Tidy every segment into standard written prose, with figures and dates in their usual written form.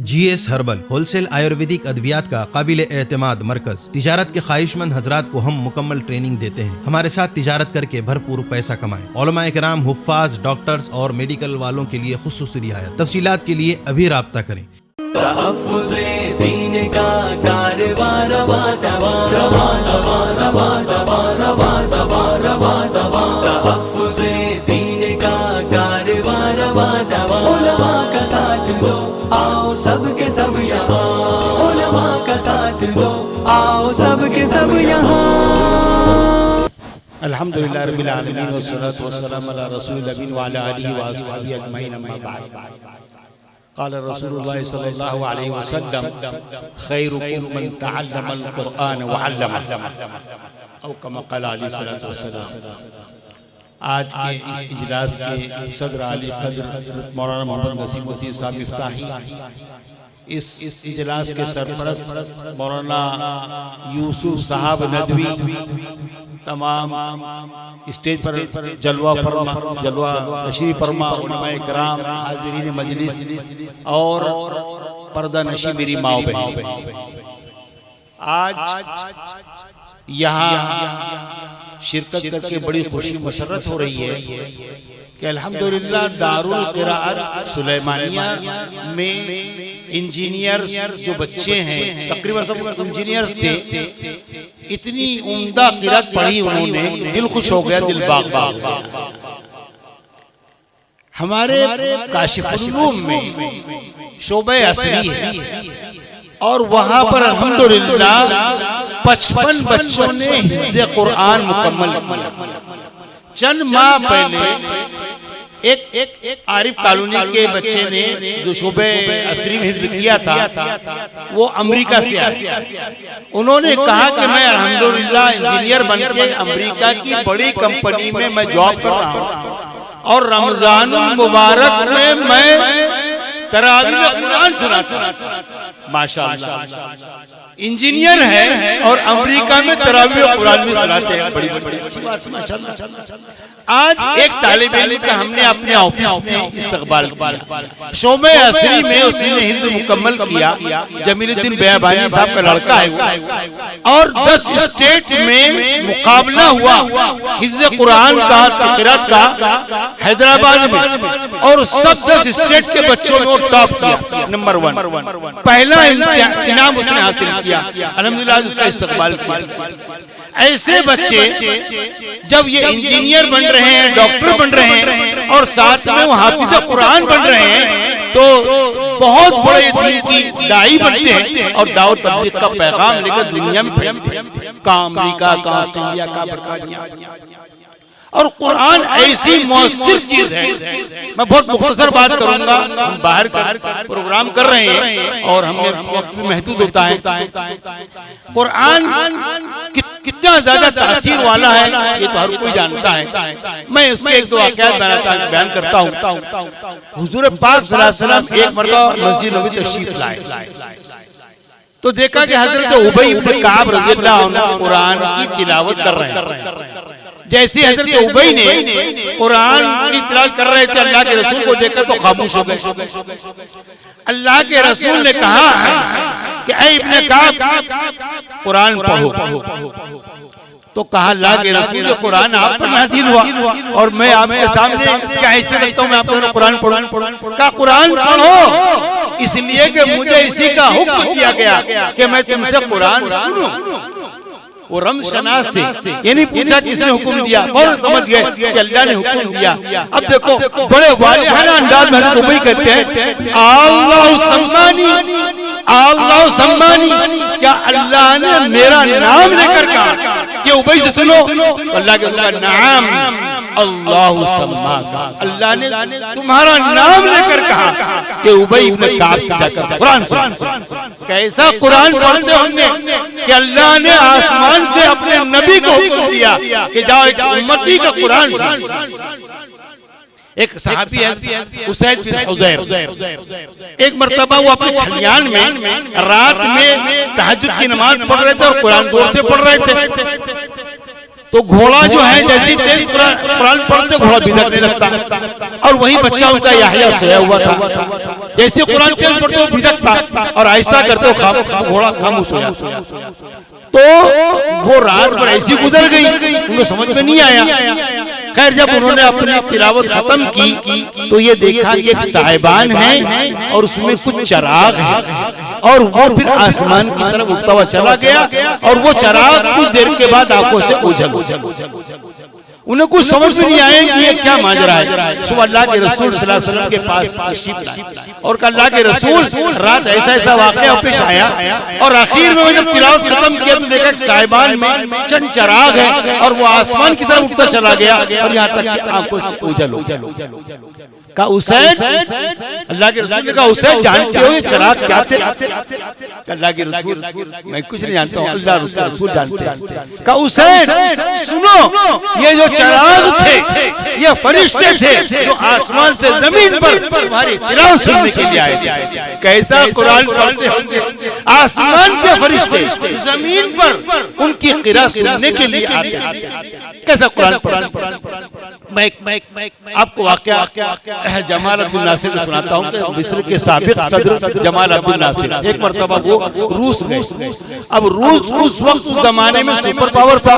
جی S herbal wholesale Ayurvedic ادویات کا قابل اعتماد مرکز تجارت کے خواہش مند حضرات کو ہم مکمل ٹریننگ دیتے ہیں۔ ہمارے ساتھ تجارت کر کے بھرپور پیسہ کمائیں۔ علماء کرام، حفاظ، ڈاکٹرز اور میڈیکل والوں کے لیے خصوصی رعایت۔ تفصیلات کے لیے ابھی رابطہ کریں۔ تحفظ دین کا کاروبار روا دوا روا دوا روا دوا روا دوا روا دوا تحفظ دین کا کاروبار روا دوا علماء کا ساتھ دو، آؤ سب کے سب یہاں، علماء کا ساتھ دو، آؤ سب کے سب یہاں۔ الحمدللہ رب العالمین والصلاة والسلام علی رسول الامین وعلی آلہ واصحابہ اجمعین، اما بعد۔ قال رسول اللہ صلی اللہ علیہ وسلم خیرکم من تعلم القرآن وعلمہ، او کما قال علیہ السلام۔ آج کے اس اجلاس کے صدر علی قدر مولانا محمد نسیم الدین صاحب مفتاحی، اس اجلاس کے سرپرست مولانا یوسف صاحب ندوی، تمام اسٹیج پر جلوہ تشریف فرما علماء کرام، حاضرین مجلس اور پردہ نشی میری ماں بہن، آج یہاں شرکت کر کے بڑی خوشی مسرت ہو رہی ہے کہ الحمدللہ دارالقراءت سلیمانیہ میں انجینئرز جو بچے ہیں، تقریباً سب انجینئرز تھے، اتنی عمدہ قرات پڑھی انہوں نے، دل خوش ہو گیا، دل باغ باغ۔ ہمارے کاشف العلوم میں شعبہ عصری ہے اور وہاں پر الحمدللہ 55 بچوں نے حفظ قرآن مکمل کیا۔ چند ماہ پہلے ایک عارف کالونی کے بچے نے جو شعبہ عصری میں حفظ کیا تھا، وہ امریکہ سے آیا۔ انہوں نے کہا کہ میں الحمدللہ انجینئر بن کے امریکہ کی بڑی کمپنی میں میں جاب کر رہا ہوں اور رمضان المبارک میں تراویح قرآن سناتا ہوں۔ ماشاءاللہ انجینئر ہے اور امریکہ میں تراویح قرآن بھی سناتے ہیں، بڑی بڑی اچھی بات ہے۔ آج ایک طالب علم کا ہم نے اپنے آفس میں استقبال کیا، شعبہ عصری میں اس نے حفظ مکمل کیا، جمیل الدین بیابانی صاحب کا لڑکا ہے وہ، اور 10 اسٹیٹ میں مقابلہ ہوا حفظ قرآن کا، قرات کا، حیدرآباد میں، اور سب 10 اسٹیٹ کے بچوں نے ٹاپ کیا، نمبر 1، پہلا انعام اس نے حاصل کیا۔ الحمدللہ اس کا استقبال کیا۔ ایسے بچے جب یہ انجینئر بن رہے ہیں، ڈاکٹر بن رہے ہیں اور ساتھ میں وہ حافظ قرآن بن رہے ہیں، تو بہت بڑے دین کی داعی بنتے ہیں اور دعوت تبلیغ کا پیغام لے کر دنیا میں پھیلتے ہیں، کا امریکہ، کا آسٹریلیا، کا برطانیہ۔ اور قرآن ایسی مؤثر چیز ہے، میں بہت مختصر بات کروں گا، ہم باہر پروگرام کر رہے ہیں اور ہمیں وقت بھی محدود ہوتا ہے۔ قرآن کتنا زیادہ تاثیر والا ہے یہ تو ہر کوئی جانتا ہے۔ میں اس کے ایک دو واقعات بیان کرتا ہوں۔ حضور پاک صلی اللہ علیہ وسلم ایک مرتبہ مسجد نبوی تشریف لائے تو دیکھا کہ حضرت ابی بن کعب رضی اللہ عنہ قرآن کی تلاوت کر رہے ہیں۔ جیسے حضرت ابی نے قرآن کی تلاوت کر رہے تھے، اللہ کے رسول کو دیکھا تو خاموش ہو گئے۔ اللہ کے رسول نے کہا کہ اے ابن کعب قرآن پڑھو، تو کہا اللہ کے رسول جو قرآن آپ پر نازل ہوا اور میں آپ کے سامنے کیا حیثیت رکھتا ہوں، میں آپ کو قرآن پڑھوں؟ کہا قرآن پڑھو، اس لیے کہ مجھے اسی کا حکم کیا گیا کہ میں تم سے قرآن سنوں۔ وہ رمز شناس تھے، یعنی پوچھا کس نے حکم دیا، اور سمجھ گئے کہ اللہ نے حکم دیا۔ اب دیکھو بڑے واضحانہ انداز میں حضرت ابی کہتے ہیں اللہ سمانی، اللہ سمانی، کیا اللہ نے میرا نام لے کر کہا کہ ابی سے سنو؟ اللہ کے کہا نعم اللہ سماکا، اللہ نے تمہارا نام لے کر کہا کہ ابی بن کعب سے جا کر قرآن سنو۔ کیسا قرآن پڑھتے ہوں گے کہ اللہ نے آسمان سے اپنے نبی کو حکم دیا کہ جاؤ ایک امتی کا قرآن سنو۔ ایک صحابی ہے اسید بن حضیر، ایک مرتبہ وہ اپنے کھلیان میں رات میں تہجد کی نماز پڑھ رہے تھے اور قرآن زور سے پڑھ رہے تھے، تو گھوڑا جو ہے جیسی تیز قرآن پڑھتے گھوڑا بھدکنے لگتا، اور وہی بچہ ان کا یحییٰ سویا ہوا تھا۔ جیسے قرآن تیز پڑھتے ہو بھٹکتا اور آہستہ کرتے ہو گھوڑا خاموش ہو جاتا. تو وہ رات پر ایسی گزر گئی, ان کو سمجھ میں نہیں آیا. خیر جب انہوں نے اپنی تلاوت ختم کی تو یہ دیکھا کہ ایک صاحبان ہے اور اس میں کچھ چراغ ہے, اور وہ پھر آسمان کی طرف اٹھتا ہوا چلا گیا, اور وہ چراغ کچھ دیر کے بعد آنکھوں سے اوجھل. انہیں کچھ سمجھ میں نہیں آئے کہ یہ کیا ماجرا ہے. صبح اللہ کے رسول صلی اللہ علیہ وسلم کے پاس تشریف لائے اور کہا اللہ کے رسول رات ایسا ایسا واقعہ پیش آیا, اور آخر میں جب تلاوت ختم کیا تو دیکھا کہ صاحبان میں چند چراغ ہے اور وہ آسمان کی طرف اٹھتا چلا گیا, اور یہاں تک کہ آنکھوں سے اوجھل ہو. کہا حسین, اللہ کے رسول نے کہا حسین جانتے ہو یہ چراغ کیا تھے؟ کہا اللہ کے رسول میں کچھ نہیں جانتا ہوں, اللہ رسول جانتے ہیں. کہا حسین سنو, یہ جو چراغ تھے یہ فرشتے تھے جو آسمان سے زمین پر تمہاری تلاوت سننے کے لیے آئے تھے. کیسا قرآن پڑھتے ہوں گے, آسمان کے فرشتے زمین پر ان کی قرأت سننے کے لیے آتے ہیں. کیسا قرآن پڑھتے. میں آپ کو واقعہ جمال عبد الناصر کو سناتا ہوں کہ مصر کے سابق صدر جمال عبد الناصر ایک مرتبہ وہ روس گئے. اب روس اس وقت زمانے میں سپر پاور تھا,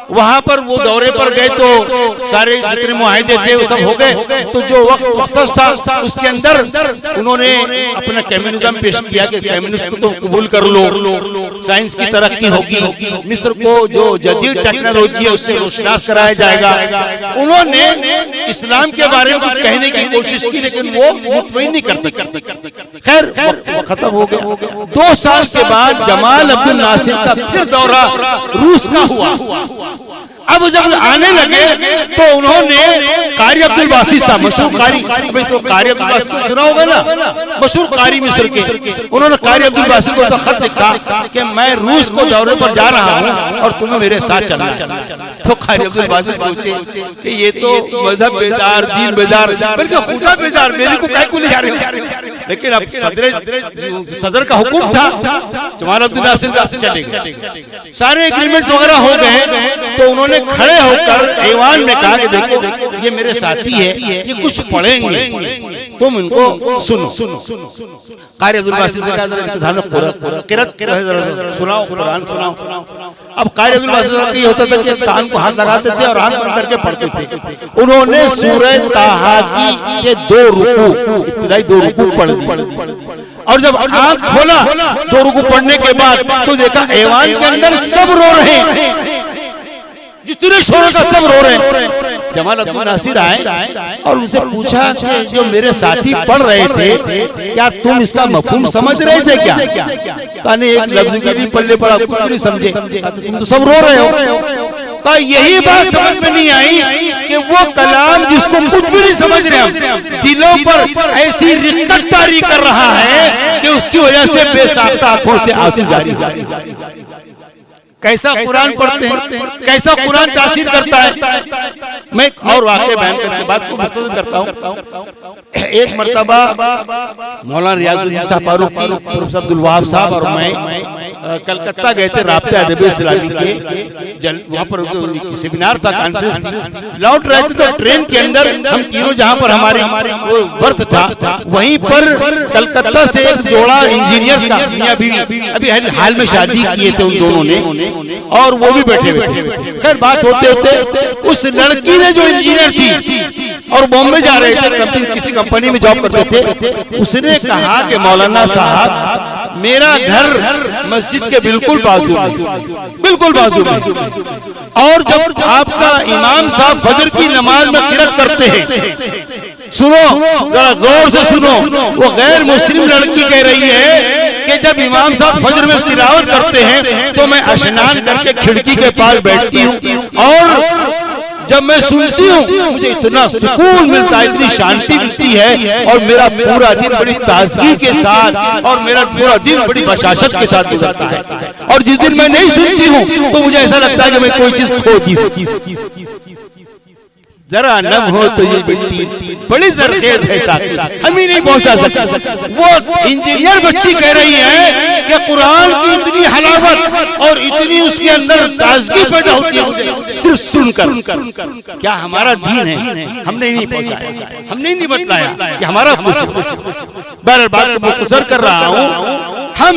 وہاں پر وہ دورے پر گئے تو سارے جتنے معاہدے تھے وہ سب ہو گئے. تو جو وقت مختص تھا اس کے اندر انہوں نے اپنا کمیونزم پیش کیا کہ کمیونسٹ کو تو قبول کر لو, سائنس کی ترقی ہوگی, مصر کو جو جدید ٹیکنالوجی ہے اس سے روشناس کرایا جائے گا. انہوں نے اسلام کے بارے میں کچھ کہنے کی کوشش کی لیکن وہ مطمئن نہیں کر سکتے. خیر ختم ہو گیا. 2 سال کے بعد جمال عبد الناصر کا پھر دورہ روس کا ہوا. اب جب آنے لگے تو انہوں نے قاری عبد الباسط صاحب, مشہور قاری, قاری عبد الباسط کو سنا ہوگا نا, مشہور قاری مصر کے, انہوں نے قاری عبد الباسط کو خط لکھا کہ میں روس کو دورے پر جا رہا ہوں اور تمہیں میرے ساتھ چلنا ہے. تو قاری عبد الباسط سوچے کہ یہ تو مذہب بیدار, دین بیدار, بلکہ خدا بیدار, میرے کو کہیں کو لے جا رہے ہیں. لیکن اب صدر کا حکم تھا, جمال عبد الناصر کا چلے گئے. سارے ایگریمنٹس وغیرہ ہو گئے تو انہوں نے کھڑے ہو کر ایوان میں کہا کہ دیکھو یہ میرے ساتھی ہے, یہ کچھ پڑھیں گے, تم ان کو سنو. قاری عبد الباسط نے کہا سناؤ قرآن سناؤ. اب قاری عبد الباسط یہ ہوتا تھا کہ کان کو ہاتھ لگاتے تھے اور آنکھ بند کر کے پڑھتے تھے. انہوں نے سورہ طٰہٰ کی یہ 2 رکوع, ابتدائی 2 رکوع پڑھ دی, اور جب آنکھ کھولا 2 رکوع پڑھنے کے بعد تو دیکھا ایوان کے اندر سب رو رہے ہیں, جتنے شوروں کا سب رو رہے ہیں. جمال عبد الناصر آئے اور ان سے پوچھا کہ جو میرے ساتھی پڑھ رہے تھے کیا تم اس کا مفہوم سمجھ رہے تھے کیا؟ کہا نہیں, ایک لفظ کے بھی پلے پڑا, کچھ نہیں سمجھے, تم تو سب رو رہے ہو. کہا یہی بات سمجھ میں نہیں آئی کہ وہ کلام جس کو کچھ بھی نہیں سمجھ رہے ہم, دلوں پر ایسی رقت طاری کر رہا ہے کہ اس کی وجہ سے بے ساختہ آنکھوں سے آنسو جاری. کیسا قرآن پڑھتے ہیں, کیسا قرآن تاثیر کرتا ہے. میں ایک اور واقعہ بیان کرنے کے بعد کو مختصر کرتا ہوں. ایک مرتبہ مولانا ریاض الدین صاحب فاروقی, پروفیسر عبد الوہاب صاحب اور میں کلکتہ گئے تھے رابطہ ادب اسلامی کے, وہاں پر سیمینار تھا, کانفرنس تھی. لوٹ رہے تھے تو ٹرین کے اندر ہم تینوں جہاں پر ہماری برتھ تھا وہیں پر کلکتہ سے ایک جوڑا انجینئرز کا, میاں بیوی, ابھی حال میں شادی کیے تھے ان دونوں نے, اور وہ بھی بیٹھے بیٹھے. خیر بات ہوتے ہوتے اس لڑکی نے جو انجینئر تھی اور بامبے جا رہے تھے, کسی کمپنی میں جاب کرتے تھے, اس نے کہا کہ مولانا صاحب میرا گھر مسجد کے بالکل بازو میں, بالکل بازو میں, اور جب آپ کا امام صاحب فجر کی نماز میں قرات کرتے ہیں, سنو ذرا غور سے سنو, وہ غیر مسلم لڑکی کہہ رہی ہے کہ جب امام صاحب فجر میں تلاوت کرتے ہیں تو میں اشنان کر کے کھڑکی کے پاس بیٹھتی ہوں, اور جب میں سنتی ہوں مجھے اتنا سکون ملتا ہے, اتنی شانتی ملتی ہے, اور میرا پورا دن بڑی تازگی کے ساتھ اور میرا پورا دن بڑی بشاشت کے ساتھ گزرتا ہے. اور جس دن میں نہیں سنتی ہوں تو مجھے ایسا لگتا ہے کہ میں کوئی چیز کھو دی. ذرا نم ہو تو یہ بیٹی بڑی زرخیز ہے ساتھ, ہم ہی نہیں پہنچا سکتے. وہ انجینئر بچی کہہ رہی ہے کہ قرآن کی اتنی حلاوت اور اتنی اس کے اندر تازگی پیدا ہوتی ہے صرف سن کر. کیا ہمارا دین ہے؟ ہم نے نہیں پہنچایا, ہم نے نہیں بتلایا کہ ہمارا بہرحال بات کو مختصر کر رہا ہوں. ہم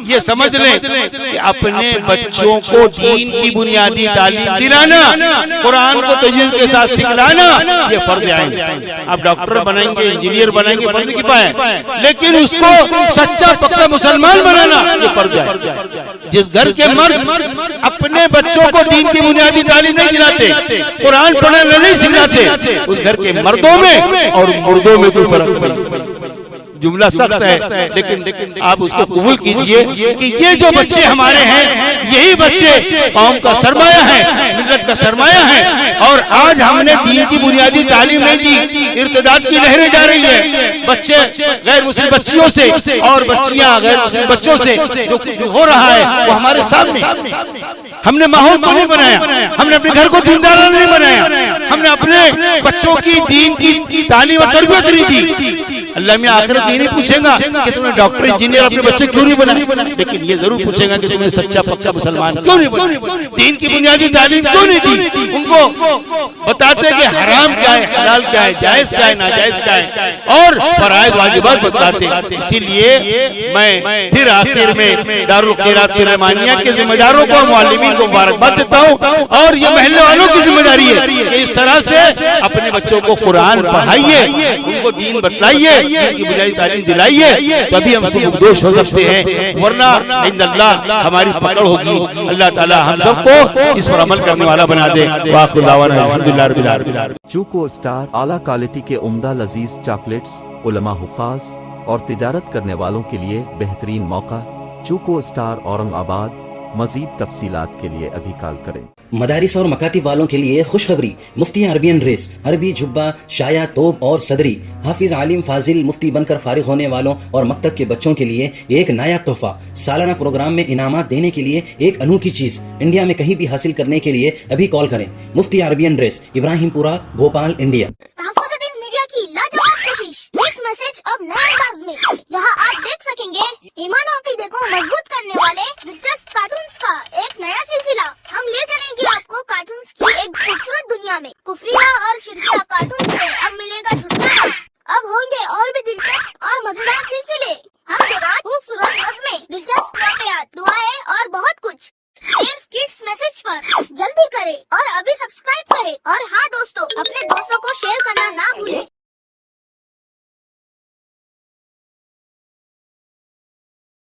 یہ سمجھ لیں کہ اپنے بچوں کو دین کی بنیادی تعلیم دلانا, قرآن کو تجوید کے ساتھ سکھلانا یہ فرض عین. آپ ڈاکٹر بنائیں گے, انجینئر بنائیں گے, فرض کفایہ ہے, لیکن اس کو سچا پکا مسلمان بنانا یہ فرض ہے. جس گھر کے مرد اپنے بچوں کو دین کی بنیادی تعلیم نہیں دلاتے, قرآن پڑھنا نہیں سکھلاتے, اس گھر کے مردوں میں اور مردوں میں کوئی فرق نہیں. جملہ سخت ہے لیکن آپ اس کو قبول کیجئے کہ یہ جو بچے ہمارے ہیں یہی بچے قوم کا سرمایہ ہیں, ملت کا سرمایہ ہیں. اور آج ہم نے دین کی بنیادی تعلیم نہیں دی, ارتداد کی لہریں جا رہی ہیں. بچے غیر مسلم بچیوں سے اور بچیاں غیر مسلم بچوں سے جو ہو رہا ہے وہ ہمارے سامنے. ہم نے ماحول کو نہیں بنایا, ہم نے اپنے گھر کو دیندارانہ نہیں بنایا, ہم نے اپنے بچوں کی دین کی تعلیم اور تربیت نہیں دی. اللہ میں آخرت یہ نہیں پوچھے گا کہ تم نے ڈاکٹر انجینئر اپنے بچے کیوں نہیں بنائے, لیکن یہ ضرور پوچھے گا کہ تم نے سچا پکا مسلمان کیوں نہیں بنائے, دین کی بنیادی تعلیم کیوں نہیں دی. ان کو بتاتے کہ حرام کیا ہے, حلال کیا ہے, جائز کیا ہے, ناجائز کیا ہے, اور فرائض واجبات بتاتے. اسی لیے میں پھر آخر میں دارالخیرات سلیمانیہ کے ذمہ داروں کو, معلمین کو مبارکباد دیتا ہوں. اور یہ محلے والوں کی ذمہ داری ہے کہ اس طرح سے اپنے بچوں کو قرآن پڑھائیے, ان کو دین بتلائیے, کی بنیادی تعلیم دلائیے, تبھی ہم سبکدوش ہو سکتے ہیں, ورنہ عند اللہ ہماری پکڑ ہوگی. اللہ تعالی ہم سب کو اس پر عمل کرنے والا بنا دے. وآخر دعوانا الحمدللہ رب العالمین. چوکو اسٹار اعلیٰ کوالٹی کے عمدہ لذیذ چاکلیٹس علماء حفاظ اور تجارت کرنے والوں کے لیے بہترین موقع. چوکو اسٹار اورنگ آباد. مزید تفصیلات کے لیے ابھی کال کریں. مدارس اور مکاتب والوں کے لیے خوشخبری. مفتی عربین ڈریس, عربی جبہ, شایا, توب اور صدری. حافظ عالم فاضل مفتی بن کر فارغ ہونے والوں اور مکتب کے بچوں کے لیے ایک نایاب تحفہ. سالانہ پروگرام میں انعامات دینے کے لیے ایک انوکھی چیز. انڈیا میں کہیں بھی حاصل کرنے کے لیے ابھی کال کریں. مفتی عربین ڈریس, ابراہیم پورہ, بھوپال, انڈیا. میڈیا کی لاجواب کوشش. نیکسٹ میسج اب نئے انداز میں, جہاں آپ دیکھ سکیں گے ایمان و عقیدے کو مضبوط کرنے والے دلچسپ کارٹونز کا ایک نیا سلسلہ. ہم لے چلیں گے آپ کو کارٹونز کی ایک خوبصورت دنیا میں. کفریہ اور شرکیہ کارٹون سے اب ملے گا چھٹکارا. اب ہوں گے اور بھی دلچسپ اور مزیدار سلسلے. ہم کے بعد خوبصورت نظمیں, دلچسپ واقعات, دعائیں اور بہت